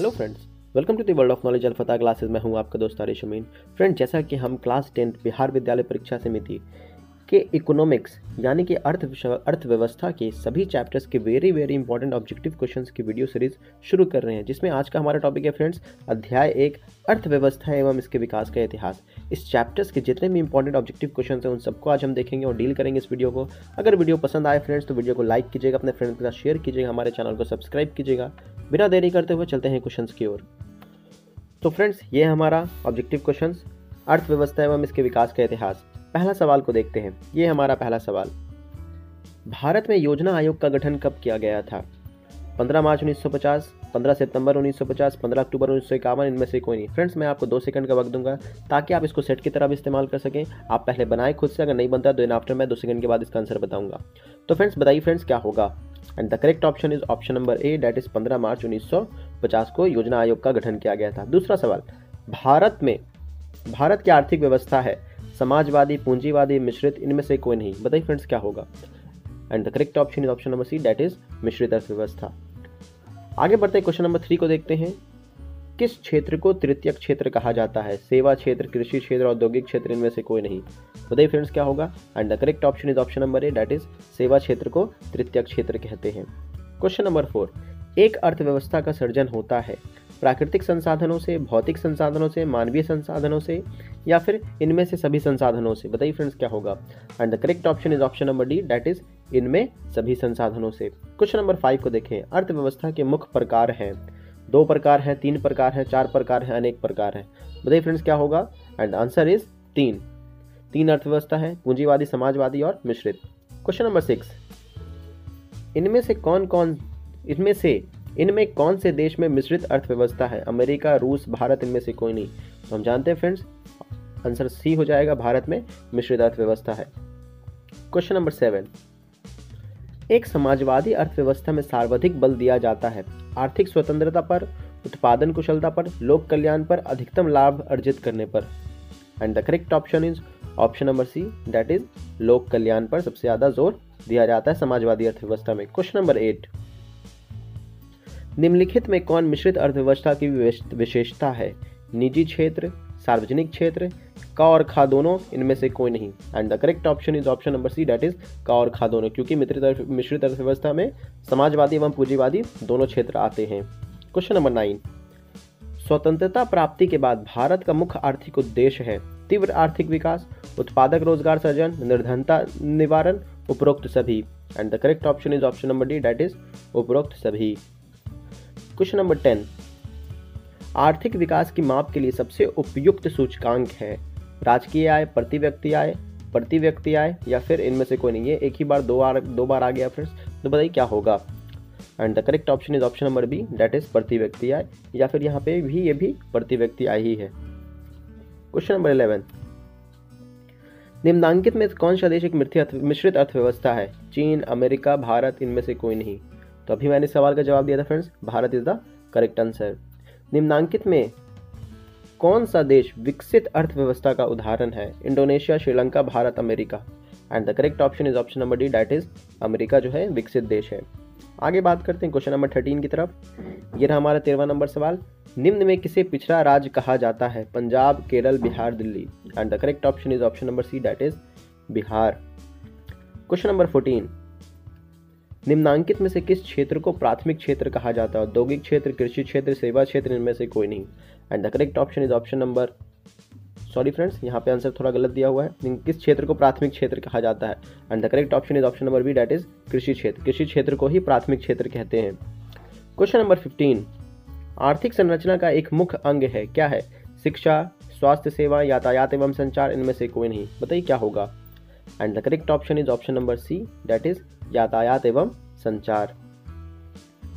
Hello friends, welcome to the world of knowledge अल्फता classes. मैं हूं आपका दोस्त आरिश अमीन। फ्रेंड, जैसा कि हम क्लास 10 बिहार विद्यालय परीक्षा समिति के इकोनॉमिक्स यानी कि अर्थव्यवस्था के सभी चैप्टर्स के वेरी इंपॉर्टेंट ऑब्जेक्टिव क्वेश्चंस की वीडियो सीरीज शुरू कर रहे हैं, जिसमें आज का हमारा टॉपिक है फ्रेंड्स अध्याय 1 अर्थव्यवस्था एवं इसके विकास का इतिहास। इस चैप्टर्स के जितने भी इंपॉर्टेंट ऑब्जेक्टिव क्वेश्चंस हैं उन सबको आज हम देखेंगे और डील करेंगे इस वीडियो को। अगर वीडियो पसंद आए फ्रेंड्स तो वीडियो को लाइक कीजिएगा, अपने फ्रेंड्स के साथ शेयर कीजिएगा, हमारे चैनल को सब्सक्राइब कीजिएगा। बिना देरी करते हुए चलते हैं क्वेश्चंस की ओर। तो फ्रेंड्स, ये हमारा ऑब्जेक्टिव क्वेश्चंस अर्थव्यवस्था एवं इसके विकास का इतिहास। पहला सवाल को देखते हैं। ये हमारा पहला सवाल, भारत में योजना आयोग का गठन कब किया गया था? 15 मार्च 1950, 15 सितंबर 1950, 15 अक्टूबर 1951, इनमें से कोई नहीं। फ्रेंड्स, मैं आपको 2 सेकंड का वक्त दूंगा ताकि आप इसको सेट की तरह भी इस्तेमाल कर सकें। आप पहले बनाए खुद से, अगर नहीं बनता तो आफ्टर मैं 2 सेकंड के बाद इसका आंसर बताऊंगा। तो फ्रेंड्स बताइए फ्रेंड्स क्या होगा। And the correct option is option number A, that is 15 मार्च 1950 को योजना आयोग का गठन किया गया था। दूसरा सवाल, भारत की आर्थिक व्यवस्था है समाजवादी, पूंजीवादी, मिश्रित, इनमें से कोई नहीं। बताइए फ्रेंड्स क्या होगा। And the correct option is option number C, that is मिश्रित अर्थव्यवस्था। आगे बढ़ते हैं, क्वेश्चन नंबर 3 को देखते हैं। किस क्षेत्र को तृतीयक क्षेत्र कहा जाता है? सेवा क्षेत्र, कृषि क्षेत्र, औद्योगिक क्षेत्र, इनमें से कोई नहीं। बताइए फ्रेंड्स क्या होगा। And the correct option is option number A, that is सेवा क्षेत्र को तृतीयक क्षेत्र कहते हैं। क्वेश्चन नंबर 4, एक अर्थव्यवस्था का सर्जन होता है प्राकृतिक संसाधनों से, भौतिक संसाधनों से, मानवीय संसाधनों से, या फिर इनमें से सभी संसाधनों से। बताइए फ्रेंड्स क्या होगा। And the correct option is option number D, that is इनमें सभी संसाधनों से। क्वेश्चन नंबर 5 को देखें। अर्थव्यवस्था के मुख्य प्रकार हैं। 2 प्रकार हैं, 3 प्रकार हैं, 4 प्रकार हैं, अनेक प्रकार हैं। बताइए फ्रेंड्स क्या होगा। एंड आंसर इज 3 अर्थव्यवस्था है, पूंजीवादी, समाजवादी और मिश्रित। क्वेश्चन नंबर 6, इनमें कौन से देश में मिश्रित अर्थव्यवस्था है? अमेरिका, रूस, भारत, इनमें से कोई नहीं। तो हम जानते हैं फ्रेंड्स आंसर सी हो जाएगा, भारत में मिश्रित अर्थव्यवस्था है। क्वेश्चन नंबर 7, एक समाजवादी अर्थव्यवस्था में सर्वाधिक बल दिया जाता है आर्थिक स्वतंत्रता पर, उत्पादन कुशलता पर, लोक कल्याण पर, अधिकतम लाभ अर्जित करने पर। And the correct option is option number C, that is लोक कल्याण पर सबसे ज्यादा जोर दिया जाता है समाजवादी अर्थव्यवस्था में। क्वेश्चन नंबर 8, निम्नलिखित में कौन मिश्रित अर्थव्यवस्था की विशेषता है? निजी क्षेत्र, सार्वजनिक क्षेत्र, क और ख दोनों, इनमें से कोई नहीं। And the correct option is option number C, that is क और ख दोनों, क्योंकि मिश्रित अर्थव्यवस्था में समाजवादी एवं पूंजीवादी दोनों क्षेत्र आते हैं। क्वेश्चन नंबर 9, स्वतंत्रता प्राप्ति के बाद भारत का मुख्य आर्थिक उद्देश्य है तीव्र आर्थिक विकास, उत्पादक रोजगार सृजन, निर्धनता निवारण, उपरोक्त सभी। And the correct option is option number D, that is उपरोक्त सभी। क्वेश्चन नंबर 10, आर्थिक विकास की माप के लिए सबसे उपयुक्त सूचकांक है राजकीय आय, प्रति व्यक्ति आय, या फिर इनमें से कोई नहीं। ये एक ही बार दो बार आ गया फ्रेंड्स, तो बताइए क्या होगा। And the correct option is option number B, that is प्रति व्यक्ति आय, या फिर यहाँ पे भी ये भी प्रति व्यक्ति आय ही है। क्वेश्चन नंबर 11, निम्नांकित में कौन सा देश एक मिश्रित अर्थव्यवस्था है? चीन, अमेरिका, भारत, इनमें से कोई नहीं। तो अभी मैंने सवाल का जवाब दिया था friends, Bharat is the correct answer. निम्नांकित में कौन सा देश विकसित अर्थव्यवस्था का उदाहरण है? Indonesia, Sri Lanka, Bharat, America. And the correct option is option number D, that is America जो है विकसित देश है। आगे बात करते हैं क्वेश्चन नंबर 13 की तरफ। ये रहा हमारा 13वां नंबर सवाल, निम्न में किसे पिछड़ा राज्य कहा जाता है? Punjab, Kerala, Bihar, Delhi. And the correct option is option number C, that is Bihar. Question number 14, निम्नांकित में से किस क्षेत्र को प्राथमिक क्षेत्र कहा जाता है? औद्योगिक क्षेत्र, कृषि क्षेत्र, सेवा क्षेत्र, इनमें से कोई नहीं। And the correct option is option number, sorry friends यहाँ पे आंसर थोड़ा गलत दिया हुआ है। किस क्षेत्र को प्राथमिक क्षेत्र कहा जाता है? And the correct option is option number B, that is कृषि क्षेत्र। कृषि क्षेत्र को ही प्राथमिक क्षेत्र कहते हैं। क्वेश्चन नंबर 15, आर्थिक संरचना का एक मुख्य अंग है, क्या है? शिक्षा, स्वास्थ्य सेवा, यातायात एवं संचार, इनमें से कोई नहीं। बताइए क्या होगा। And the correct option is option number C, that is यातायात एवं संचार।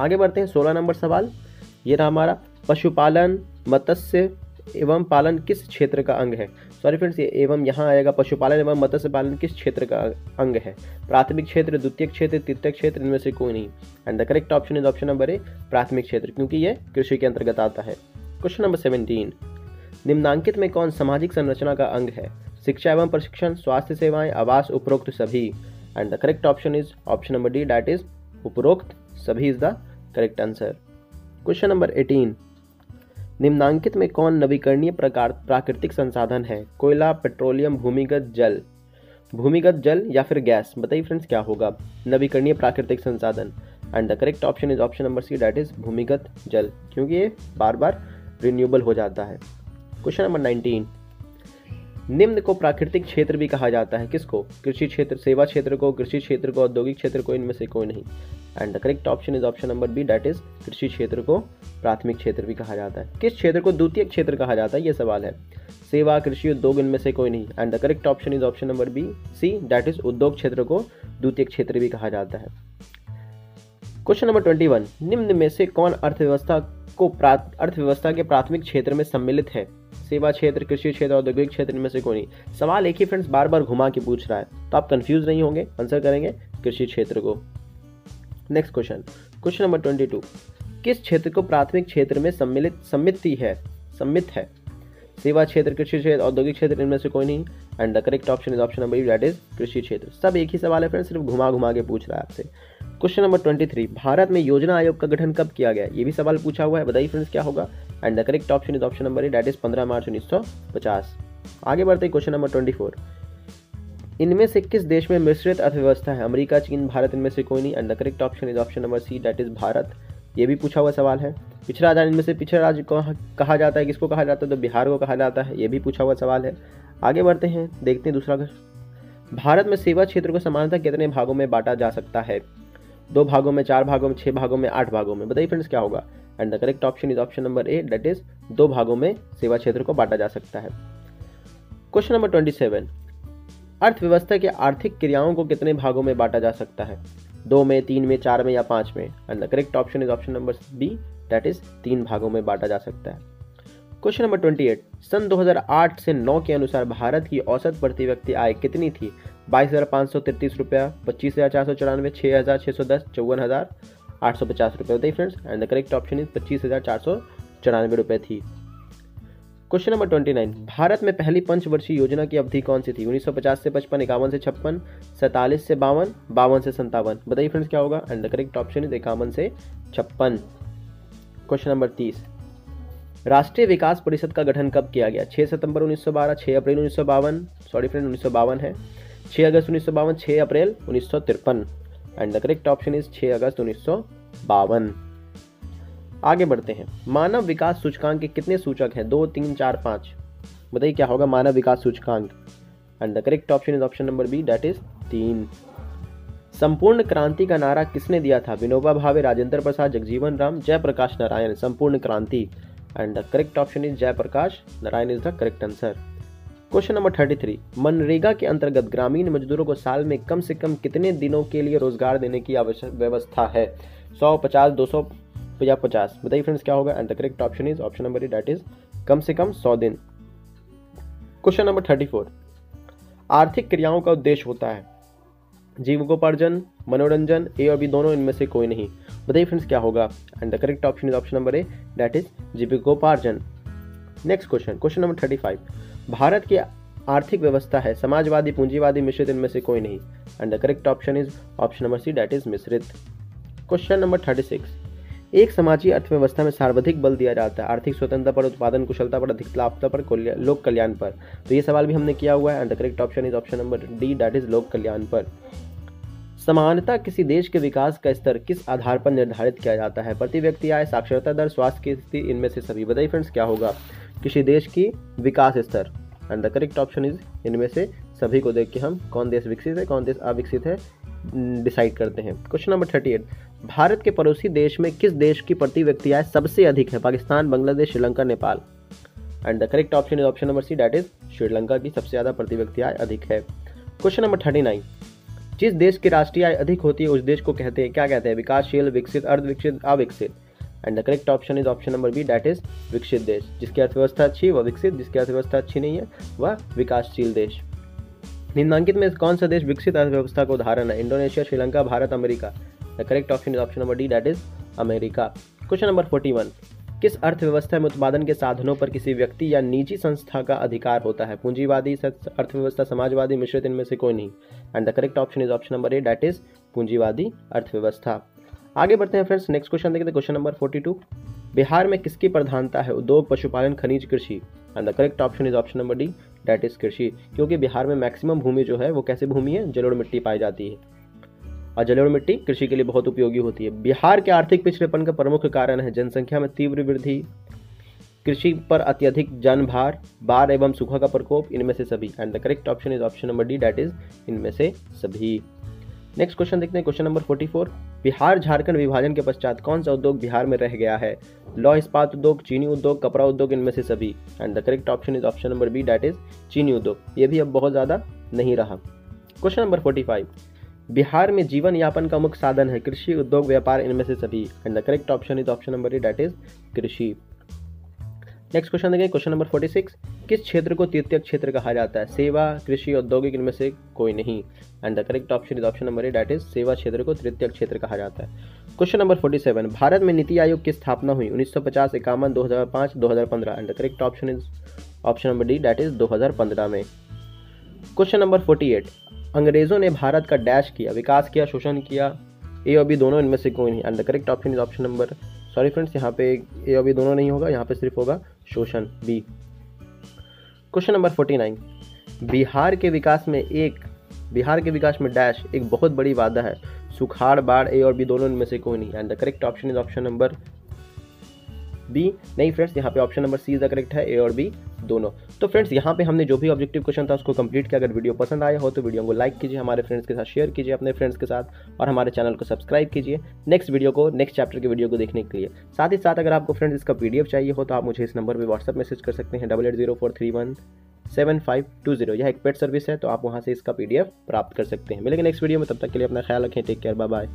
आगे बढ़ते हैं 16 नंबर सवाल। ये रहा हमारा, पशुपालन, मत्स्य एवं पालन किस क्षेत्र का अंग है? सॉरी फ्रेंड्स, ये एवं यहाँ आएगा। पशुपालन एवं मत्स्य पालन किस क्षेत्र का अंग है? प्राथमिक क्षेत्र, द्वितीयक क्षेत्र, तृतीयक क्षेत्र, इनमें से कोई नहीं। And the correct option is option number ए, प्राथमिक क्षेत्र, क्योंकि ये कृषि के अंतर्गत आता है। क्वेश्चन नंबर 17, निम्नांकित में कौन सामाजिक संरचना का अंग है? शिक्षा एवं प्रशिक्षण, स्वास्थ्य सेवाएं, आवास, उपरोक्त सभी। And the correct option is option number D, that is उपरोक्त सभी is the correct answer. Question number 18, निम्नांकित में कौन नवीकरणीय प्रकार प्राकृतिक संसाधन है? कोयला, पेट्रोलियम, भूमिगत जल, भूमिगत जल या फिर गैस? बताइए फ्रेंड्स क्या होगा नवीकरणीय प्राकृतिक संसाधन। And the correct option is option number C, that is भूमिगत जल, क्योंकि ये बार बार रिन्यूएबल हो जाता है। क्वेश्चन नंबर 19, निम्न को प्राकृतिक क्षेत्र भी कहा जाता है। किसको? कृषि क्षेत्र, सेवा क्षेत्र को, कृषि क्षेत्र को, औद्योगिक क्षेत्र को, इनमें से कोई नहीं। And the correct option is option number B, that is कृषि क्षेत्र को प्राथमिक क्षेत्र भी कहा जाता है। किस क्षेत्र को द्वितीयक क्षेत्र कहा जाता है, ये सवाल है। सेवा, कृषि, उद्योग, इनमें से कोई नहीं। And the correct option is option number B C, that is उद्योग क्षेत्र को द्वितीयक क्षेत्र भी कहा जाता है। क्वेश्चन नंबर 21, निम्न में से कौन अर्थव्यवस्था के प्राथमिक क्षेत्र में सम्मिलित है? सेवा क्षेत्र, कृषि क्षेत्र, औद्योगिक क्षेत्र, इनमें से कोई नहीं। सवाल एक ही फ्रेंड्स बार बार घुमा के पूछ रहा है, तो आप कंफ्यूज नहीं होंगे, आंसर करेंगे कृषि क्षेत्र को। नेक्स्ट क्वेश्चन, क्वेश्चन नंबर 22, किस क्षेत्र को प्राथमिक क्षेत्र में सम्मिलित है? सेवा क्षेत्र, कृषि क्षेत्र, औद्योगिक क्षेत्र, इनमें से कोई नहीं। And the correct option is option number B, that is कृषि क्षेत्र। सब एक ही सवाल है फ्रेंड्स, सिर्फ घुमा घुमा के पूछ रहा है आपसे। क्वेश्चन नंबर 23, भारत में योजना आयोग का गठन कब किया गया? ये भी सवाल पूछा हुआ है, बताइए फ्रेंड्स क्या होगा। And the correct option is option number A, that is 15 मार्च 1950। आगे बढ़ते क्वेश्चन नंबर 24, इनमें से किस देश में मिश्रित अर्थव्यवस्था है? अमेरिका, चीन, भारत, इनमें से कोई नहीं। And the correct option is option number C, that is Bharat. ये भी पूछा हुआ सवाल है। पिछड़ा राज्य, इनमें से पिछड़ा राज्य कहा जाता है, किसको कहा जाता है? तो बिहार को कहा जाता है, ये भी पूछा हुआ सवाल है। आगे बढ़ते हैं, देखते हैं दूसरा क्वेश्चन। भारत में सेवा क्षेत्र को समानतः कितने भागों में बांटा जा सकता है? 2 भागों में, 4 भागों में, 6 भागों में, 8 भागों में? बताइए फ्रेंड्स क्या होगा। And the correct option is option number A, that is 2 भागों में सेवा क्षेत्र को बांटा जा सकता है। क्वेश्चन नंबर 27, अर्थव्यवस्था के आर्थिक क्रियाओं को कितने भागों में बांटा जा सकता है? 2 में, 3 में, 4 में या 5 में? And the correct option is option number B, that is 3 भागों में बांटा जा सकता है। क्वेश्चन नंबर 28, सन 2008 से 9 के अनुसार भारत की औसत प्रति व्यक्ति आय कितनी थी? 22,533 रुपया, 25,494, 6,610, 54,850 रुपये। बताइए friends. And the correct option is 25,494 रुपये थी। क्वेश्चन नंबर 29, भारत में पहली पंचवर्षीय योजना की अवधि कौन सी थी? 1950 से 55, 51 से 56, 47 से 52, 52 से 57? बताइए फ्रेंड्स क्या होगा। And the correct option is 51 से 56। क्वेश्चन नंबर 30, राष्ट्रीय विकास परिषद का गठन कब किया गया? 6 सितंबर 1912, 6 अप्रैल 1952, सॉरी फ्रेंड 1952 है, 6 अगस्त 1952, 6 अप्रैल 1953? And the correct option is 6 अगस्त 1952। आगे बढ़ते हैं, मानव विकास सूचकांक के कितने सूचक हैं? 2, 3, 4, 5? बताइए क्या होगा मानव विकास सूचकांक। And the correct option is option number B, that is 3। संपूर्ण क्रांति का नारा किसने दिया था? विनोबा भावे, राजेंद्र प्रसाद, जगजीवन राम, जयप्रकाश नारायण? संपूर्ण क्रांति। And the correct option is Jayaprakash Narayan is the correct answer. Question number 33, MNREGA के अंतर्गत ग्रामीण मजदूरों को साल में कम से कम कितने दिनों के लिए रोजगार देने की आवश्यक व्यवस्था है? 100, 50, 200 या 50? बताइए फ्रेंड्स क्या होगा। And the correct option is option number A, that is come से कम 100 दिन। क्वेश्चन नंबर 34, आर्थिक क्रियाओं का उद्देश्य होता है? जीविकोपार्जन, मनोरंजन, ए और बी दोनों, इनमें से कोई नहीं? बताइए फ्रेंड्स क्या होगा। And the correct option is option number A, that is जीविकोपार्जन। Next question, question number 35, Bharat की आर्थिक व्यवस्था है समाजवादी, पूंजीवादी, मिश्रित, इनमें से कोई नहीं? And the correct option is option number C, that is मिश्रित। क्वेश्चन नंबर 36, एक समाजीय अर्थव्यवस्था में सर्वाधिक बल दिया जाता है आर्थिक स्वतंत्रता पर, उत्पादन कुशलता पर, अधिक लाभता पर, लोक कल्याण पर? तो ये सवाल भी हमने किया हुआ है। And the correct option is option number D, that is लोक कल्याण पर। समानता किसी देश के विकास का स्तर किस आधार पर निर्धारित किया जाता है? प्रति व्यक्ति आय, साक्षरता दर, स्वास्थ्य की स्थिति, इनमें से सभी? बताइए फ्रेंड्स क्या होगा किसी देश की विकास स्तर। And the correct option is इनमें से सभी को देख के हम कौन देश विकसित है कौन देश अविकसित है डिसाइड करते हैं। क्वेश्चन नंबर 38, भारत के पड़ोसी देश में किस देश की प्रति व्यक्ति आय सबसे अधिक है? Pakistan, Bangladesh, Sri Lanka, Nepal? And the correct option is option number C, that is Sri Lanka की सबसे ज़्यादा प्रति व्यक्ति आय अधिक है। क्वेश्चन नंबर 39, जिस देश की राष्ट्रीय आय अधिक होती है उस देश को कहते हैं क्या कहते हैं? विकासशील, विकसित, अर्धविकसित, अविकसित? And the correct option is option number B, that is विकसित देश। जिसकी अर्थव्यवस्था अच्छी वह विकसित, जिसकी अर्थव्यवस्था अच्छी नहीं है वह विकासशील देश। निम्नांकित में कौन सा देश विकसित अर्थव्यवस्था का उदाहरण है? Indonesia, Sri Lanka, Bharat, America? The correct option is option number D, that is America. Question number 41, किस अर्थव्यवस्था में उत्पादन के साधनों पर किसी व्यक्ति या निजी संस्था का अधिकार होता है? पूंजीवादी अर्थव्यवस्था, समाजवादी, मिश्रित, इनमें से कोई नहीं? And the correct option is option number A, that is पूंजीवादी अर्थव्यवस्था। आगे बढ़ते हैं फ्रेंड्स, नेक्स्ट क्वेश्चन देखते हैं। क्वेश्चन नंबर 42, बिहार में किसकी प्रधानता है? उद्योग, पशुपालन, खनिज, कृषि। And the correct option is option number D, that is कृषि। क्योंकि बिहार में मैक्सिमम भूमि जो है वो कैसी भूमि है? जलोढ़ मिट्टी पाई जाती है और जलोढ़ मिट्टी कृषि के लिए बहुत उपयोगी होती है। बिहार के आर्थिक पिछड़ेपन का प्रमुख कारण है जनसंख्या में तीव्र वृद्धि, कृषि पर अत्यधिक जनभार, बाढ़ एवं सूखा का प्रकोप, इनमें से सभी। And the correct option is option number D, that is इनमें से सभी। नेक्स्ट क्वेश्चन देखते हैं, क्वेश्चन नंबर 44। बिहार झारखंड विभाजन के पश्चात कौन सा उद्योग बिहार में रह गया है? लौह इस्पात उद्योग, चीनी उद्योग, कपड़ा उद्योग, इनमें से सभी। And the correct option is option number B, that is चीनी उद्योग। ये भी अब बहुत ज़्यादा नहीं रहा। Question number 45। बिहार में जीवन यापन का मुख्य साधन है? कृषि, उद्योग, व्यापार, इनमें से सभी। And the correct option is option number A, that is कृषि। नेक्स्ट क्वेश्चन देखें, क्वेश्चन नंबर 46। किस क्षेत्र को तृतीयक क्षेत्र कहा जाता है? सेवा, कृषि, औद्योगिक, इनमें से कोई नहीं। And the correct option is option number A, that is सेवा क्षेत्र को तृतीयक क्षेत्र कहा जाता है। Question number 47। भारत में नीति आयोग की स्थापना हुई? 1950, 51, 2005, 2015। And the correct option is option number D, that is 2015 में। Question number 48। अंग्रेजों ने भारत का डैश किया, विकास किया, शोषण किया? ए और बी दोनों, इनमें से कोई नहीं। And the correct option is option number, sorry friends, यहाँ पे ए और बी दोनों नहीं होगा, यहाँ पे सिर्फ होगा शोषण, बी। Question number 49। बिहार के विकास में डैश एक बहुत बड़ी बाधा है? सुखाड़, बाढ़, ए और बी दोनों, इनमें से कोई नहीं। And the correct option is option number B. नहीं फ्रेंड्स, यहाँ पे option number C is the correct है, ए और बी दोनों। तो फ्रेंड्स यहाँ पे हमने जो भी ऑब्जेक्टिव क्वेश्चन था उसको कंप्लीट किया। अगर वीडियो पसंद आया हो तो वीडियो को लाइक कीजिए, हमारे फ्रेंड्स के साथ शेयर कीजिए अपने फ्रेंड्स के साथ, और हमारे चैनल को सब्सक्राइब कीजिए नेक्स्ट चैप्टर के वीडियो को देखने के लिए। साथ ही साथ अगर आपको फ्रेंड्स इसका PDF चाहिए हो तो आप मुझे इस नंबर पर व्हाट्सअप मैसेज कर सकते हैं 8804317520। यह एक पेड सर्विस है, तो आप वहाँ से इसका PDF प्राप्त कर सकते हैं। मिलेंगे नेक्स्ट वीडियो में, तब तक के लिए अपना ख्याल रखें। Take care, bye bye.